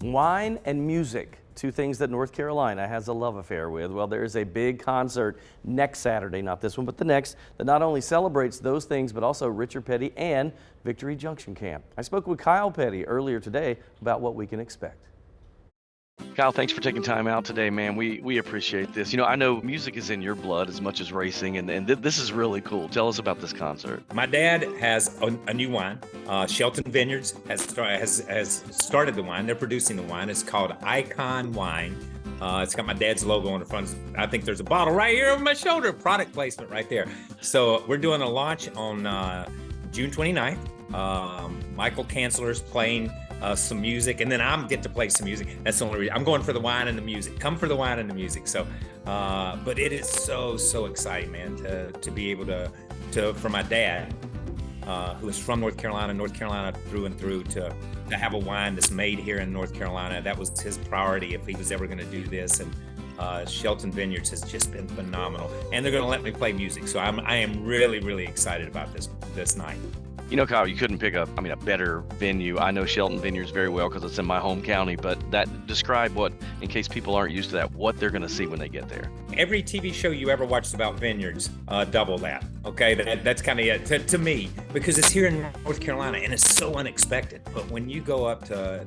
Wine and music, two things that North Carolina has a love affair with. Well, there is a big concert next Saturday, not this one, but the next, that not only celebrates those things, but also Richard Petty and Victory Junction Camp. I spoke with Kyle Petty earlier today about what we can expect. Kyle, thanks for taking time out today, man. We appreciate this. You know, I know music is in your blood as much as racing, and this is really cool. Tell us about this concert. My dad has a new wine. Shelton Vineyards has started the wine. They're producing the wine. It's called Icon Wine. It's got my dad's logo on the front. I think there's a bottle right here over my shoulder. Product placement right there. So we're doing a launch on June 29th. Michael Kanzler's playing some music, and then I get to play some music. That's the only reason. I'm going for the wine and the music. Come for the wine and the music. So, but it is so exciting, man, to be able to for my dad, who is from North Carolina through and through, to have a wine that's made here in North Carolina. That was his priority if he was ever going to do this. And Shelton Vineyards has just been phenomenal, and they're going to let me play music. So I am really excited about this night. You know, Kyle, you couldn't pick a better venue. I know Shelton Vineyards very well because it's in my home county, but describe what, in case people aren't used to that, what they're going to see when they get there. Every TV show you ever watched about vineyards, double that. Okay, that's kind of it to me, because it's here in North Carolina and it's so unexpected. But when you go up to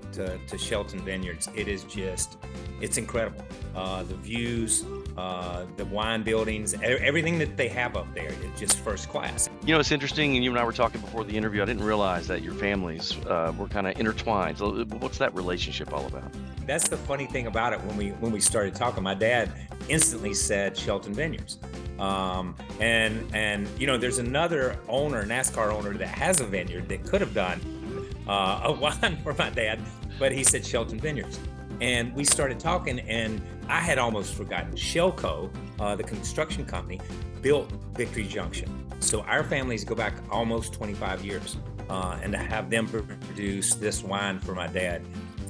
Shelton Vineyards, it's incredible. The views, the wine buildings, everything that they have up there is just first class. You know, it's interesting, and you and I were talking before the interview, I didn't realize that your families were kind of intertwined. So what's that relationship all about? That's the funny thing about it. When we started talking, my dad instantly said Shelton Vineyards. And you know, there's another owner, NASCAR owner, that has a vineyard that could have done a wine for my dad, but he said Shelton Vineyards. And we started talking, and I had almost forgotten. Shelco, the construction company, built Victory Junction. So our families go back almost 25 years. And to have them produce this wine for my dad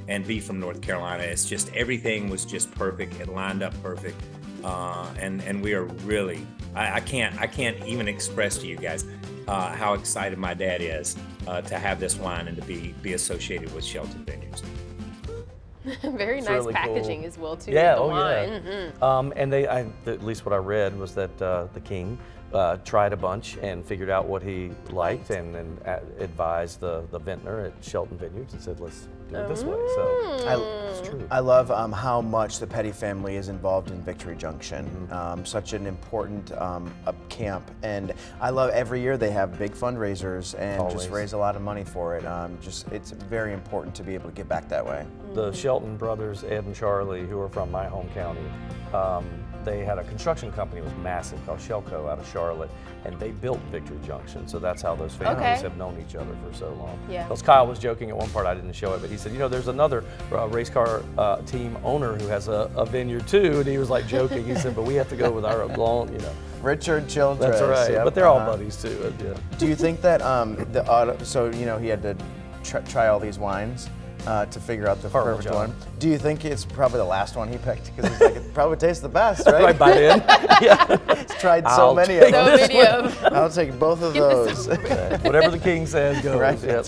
and be from North Carolina, it's just, everything was just perfect. It lined up perfect. And we are really, I can't even express to you guys how excited my dad is to have this wine and to be associated with Shelton Vineyards. Very It's nice really packaging cool. as well too. Yeah, the oh wine. yeah. Mm-hmm. And at least what I read was that the king tried a bunch and figured out what he liked, and then advised the vintner at Shelton Vineyards and said, let's do it this way. So it's true. I love how much the Petty family is involved in Victory Junction. Such an important camp, and I love every year they have big fundraisers and just raise a lot of money for it. It's very important to be able to give back that way. The Shelton brothers, Ed and Charlie, who are from my home county, they had a construction company that was massive called Shelco out of Charlotte, and they built Victory Junction. So that's how those families have known each other for so long. Yeah. Because Kyle was joking at one part, I didn't show it, but he said, you know, there's another race car team owner who has a vineyard too, and he was like joking. He said, but we have to go with our long, you know. Richard Childress. That's right, yep, but they're all buddies too. Yeah. Do you think that so you know, he had to try all these wines to figure out the perfect one. Do you think it's probably the last one he picked? Because he's like, it probably tastes the best, right? Right by then. Yeah. He's tried so many of them. So many of them. I'll take both of those. Whatever the king says goes. Right. Yep.